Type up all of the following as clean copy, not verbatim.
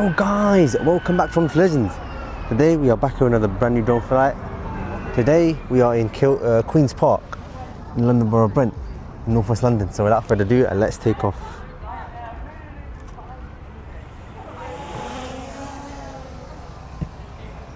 Hello guys, welcome back from Legends. Today we are back with another brand new drone flight. Today we are in Queen's Park in London Borough of Brent, in North West London. So without further ado, let's take off.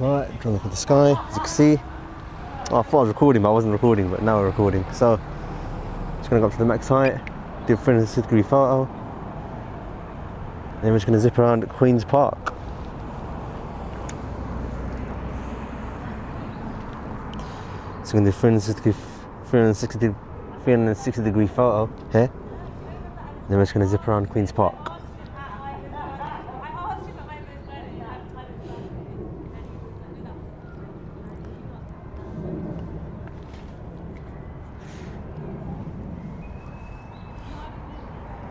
Right, drone up at the sky, as you can see. Oh, I thought I was recording, but I wasn't recording, but now we're recording. So, just gonna go up to the max height, do a 360-degree photo, and then we're just gonna zip around Queen's Park. So we're gonna do 360-degree photo here, and then we're just gonna zip around Queen's Park.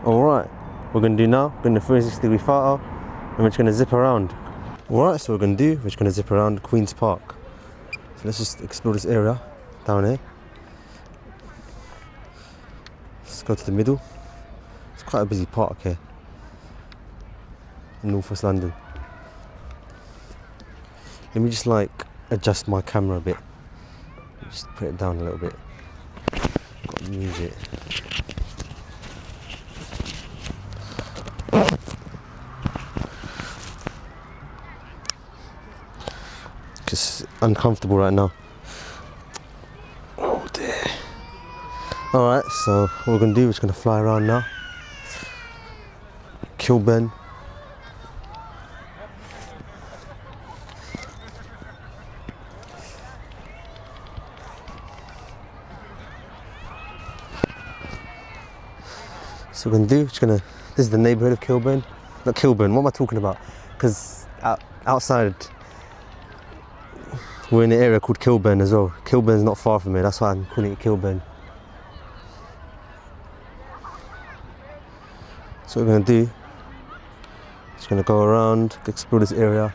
Alright, we're going to do now, we're going to do a 360-degree photo, and we're just going to zip around. Alright, so what we're going to do, we're just going to zip around Queen's Park. So let's just explore this area down here. Let's go to the middle. It's quite a busy park here in North West London. Let me just adjust my camera a bit. Just put it down a little bit. Got to move it. Just uncomfortable right now. Oh dear. Alright, so what we're going to do, we're just going to fly around now. Kilburn. So we're going to do, this is the neighbourhood of Kilburn. Not Kilburn, what am I talking about? Because outside, we're in an area called Kilburn as well. Kilburn's not far from here, that's why I'm calling it Kilburn. So what we're going to do, just going to go around, explore this area.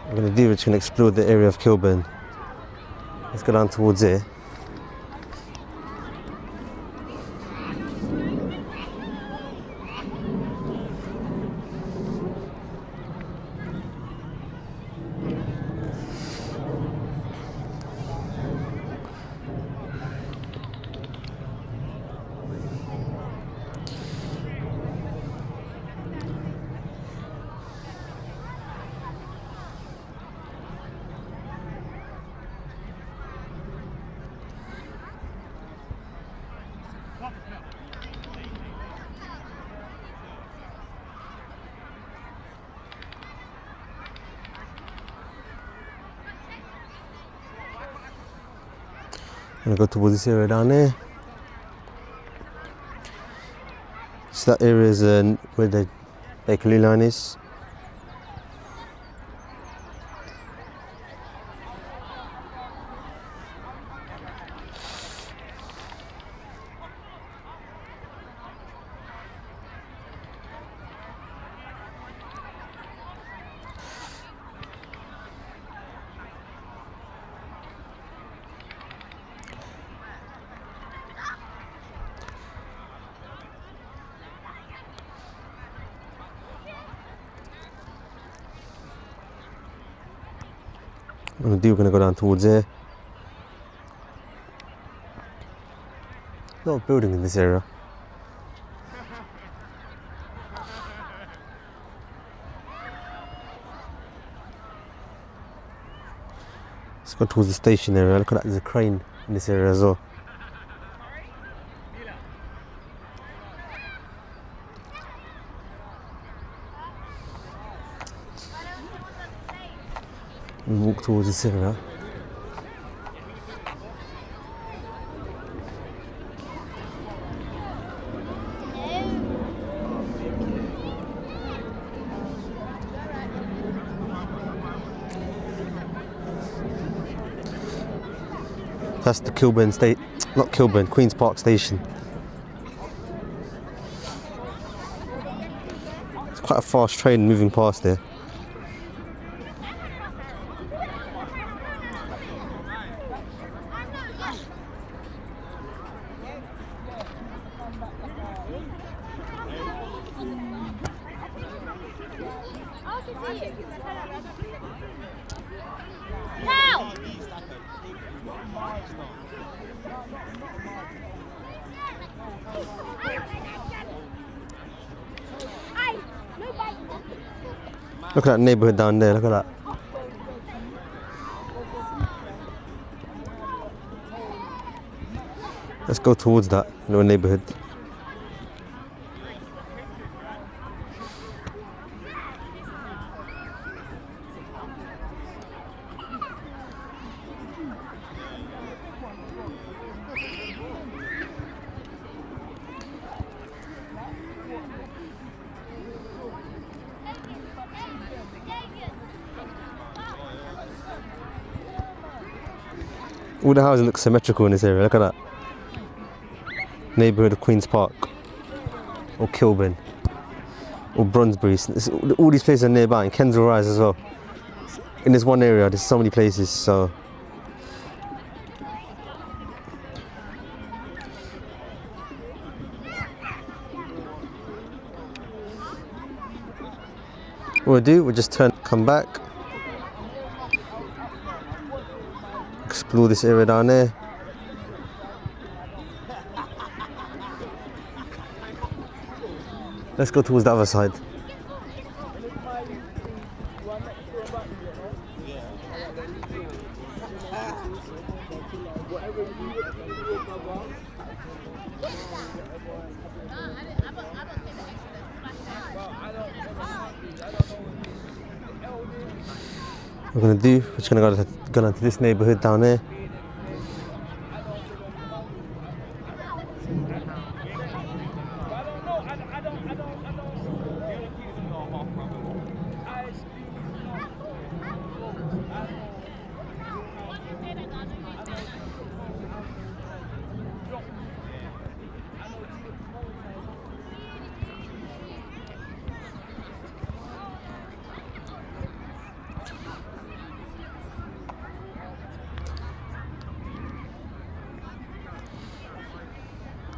What we're going to do, we're just going to explore the area of Kilburn. Let's go down towards here. I'm going to go towards this area down there. So that area is where the Bakerloo line is. What we're going to go down towards there. A lot of building in this area. Let's go towards the station area. Look at that, there's a crane in this area as well. We walk towards this area. That's the Queen's Park station. It's quite a fast train moving past there. Look at that neighbourhood down there, look at that. Let's go towards that little neighbourhood. All the houses look symmetrical in this area, look at that. Neighbourhood of Queen's Park, or Kilburn, or Brunsbury. All these places are nearby, and Kensal Rise as well. In this one area, there's so many places, so. What we'll do, we'll just come back. Explore this area down there. Let's go towards the other side. What we're gonna do, we're just gonna go into this neighbourhood down there.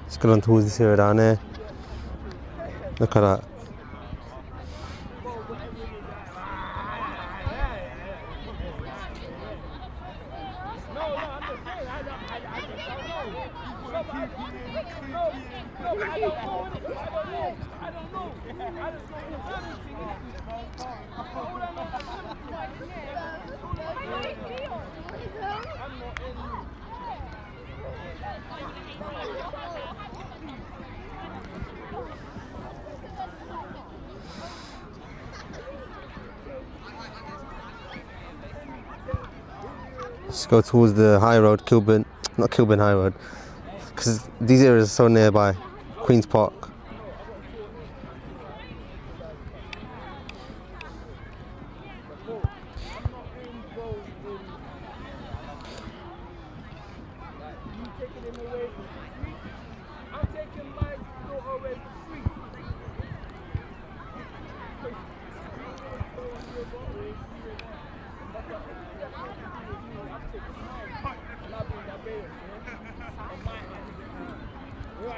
Let's go on towards this area down there. Look at that. Let's go towards the high road, not Kilburn High Road, because these areas are so nearby. Queen's Park.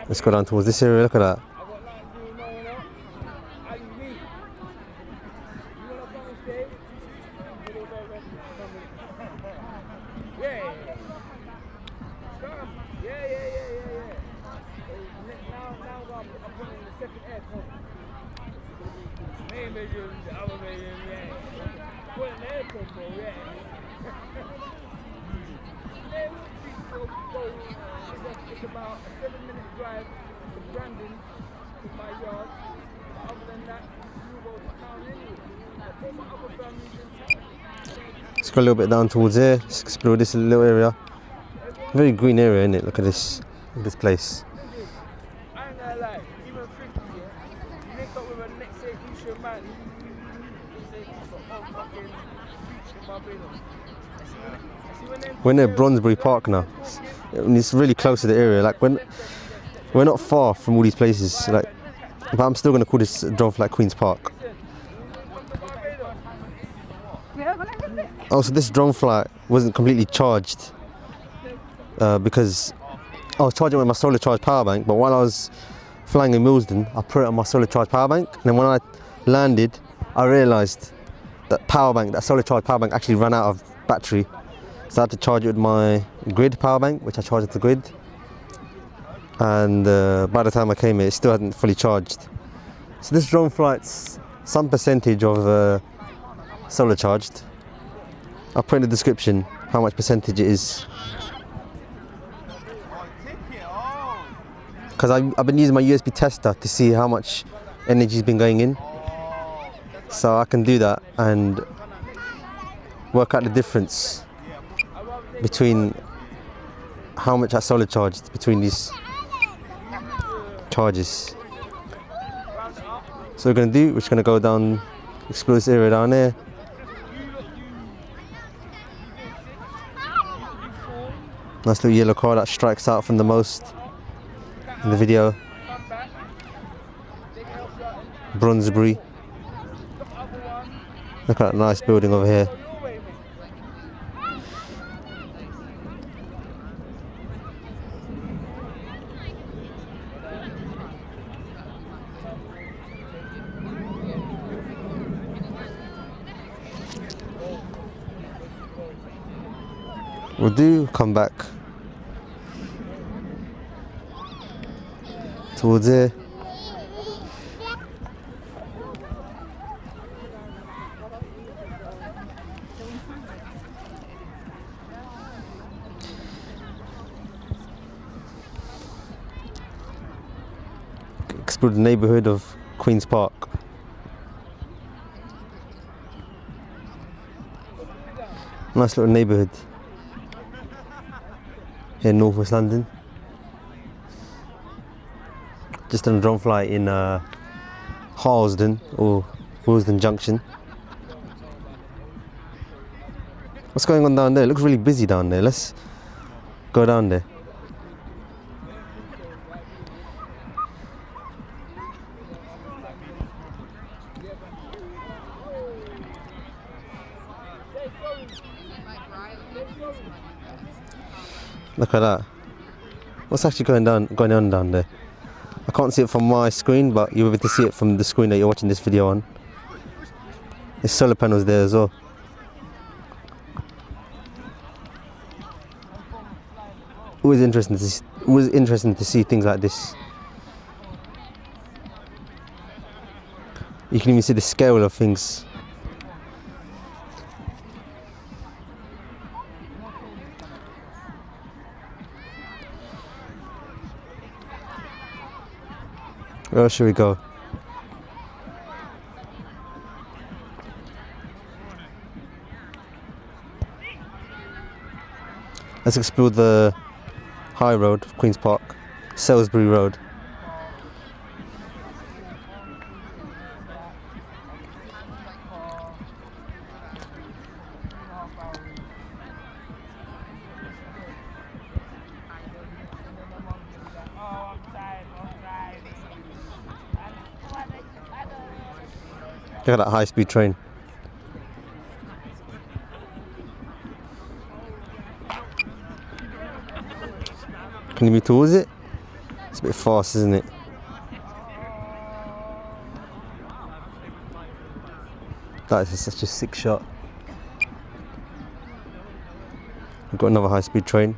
Let's go down towards this area, look at that. It's about a 7-minute drive to Brandon to my yard. But other than that, you go to town anyway. All my other families in town. Let's go a little bit down towards here. Let's explore this little area. Very green area, isn't it? Look at this place. I ain't gonna lie, even 50, yeah, you link up with a next day Asian man, he say, oh, fucking beach in Barbados. We're near Brunsbury Park now. It's really close to the area. Like we're not far from all these places. Like, but I'm still gonna call this drone flight Queen's Park. Also, this drone flight wasn't completely charged because I was charging with my solar charged power bank. But while I was flying in Millsden, I put it on my solar charged power bank, and then when I landed, I realised that power bank, that solar charged power bank actually ran out of battery. So I had to charge it with my grid power bank, which I charged at the grid. And by the time I came here, it still hadn't fully charged. So this drone flight's some percentage of solar charged. I'll put in the description how much percentage it is. Because I've been using my USB tester to see how much energy's been going in. So I can do that and work out the difference between how much I solar charged between these charges. So we're going to do, we're just going to go down, explore this area down there. Nice little yellow car that strikes out from the most in the video. Brunsbury. Look at that nice building over here. We'll do come back towards here. Explore the neighbourhood of Queen's Park. Nice little neighbourhood here in North West London. Just done a drone flight in Harlesden or Willesden Junction. What's going on down there? It looks really busy down there. Let's go down there. Look at that. What's actually going on down there? I can't see it from my screen, but you'll be able to see it from the screen that you're watching this video on. There's solar panels there as well. Always interesting to see things like this. You can even see the scale of things. Where should we go? Let's explore the high road of Queen's Park, Salisbury Road. Look at that high-speed train. Can you move towards it? It's a bit fast, isn't it? That is such a sick shot. We've got another high-speed train.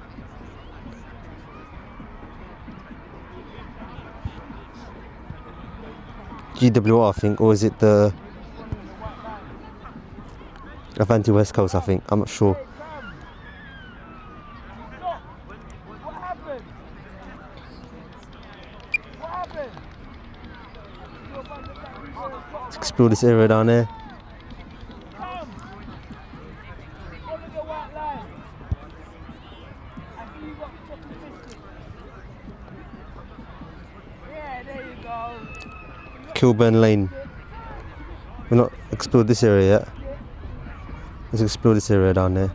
GWR, I think, or is it the Avanti West Coast, I think. I'm not sure. Let's explore this area down there. Kilburn Lane. We've not explored this area yet. Let's explore this area down there.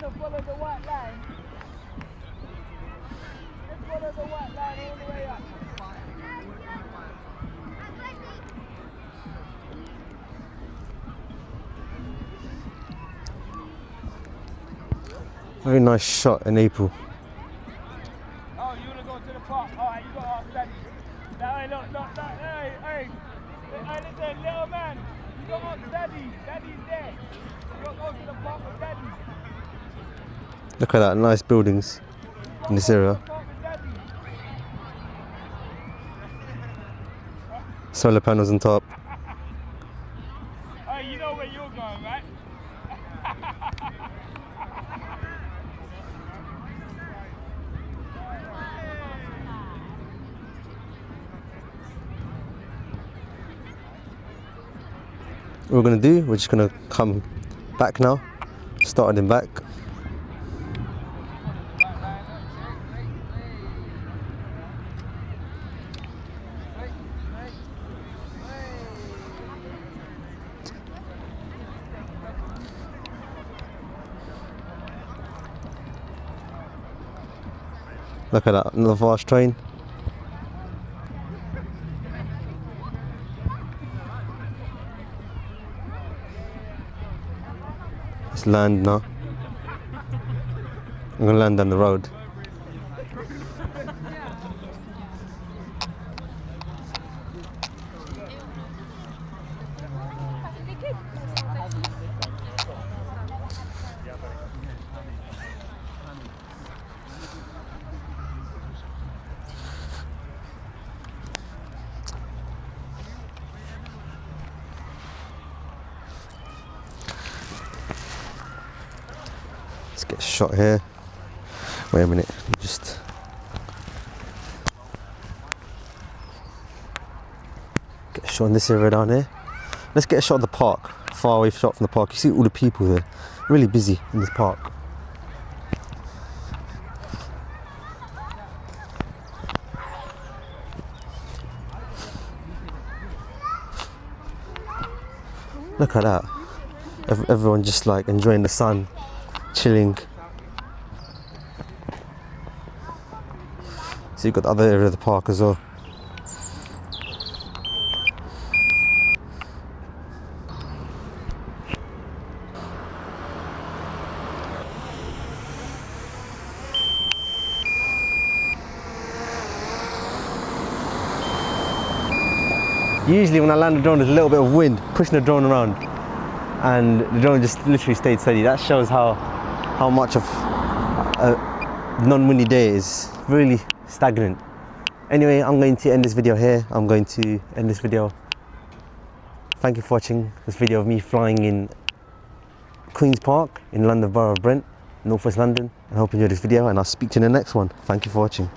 Very nice shot in April. Oh, you want to go to the park? Alright, you got to ask Daddy. Hey, look, hey, listen, little man, you got to ask Daddy. Daddy's there. to the park with daddy. Look at that, nice buildings in this area. Park with daddy. Solar panels on top. Oh, you know where you're going, right? What we're gonna do, we're just gonna come back now. Started in back. Look at that, another fast train. Let's land now. I'm gonna land down the road. Let's get a shot here. Wait a minute, just get a shot in this area down here. Let's get a shot of the park, far away shot from the park. You see all the people there, really busy in this park. Look at that, everyone just like enjoying the sun, chilling. So you've got the other area of the park as well. Usually when I land the drone, there's a little bit of wind pushing the drone around, and the drone just literally stayed steady. That shows how much of a non-windy day it is. Really stagnant. Anyway, I'm going to end this video here. I'm going to end this video. Thank you for watching this video of me flying in Queen's Park in London Borough of Brent, North West London. I hope you enjoyed this video, and I'll speak to you in the next one. Thank you for watching.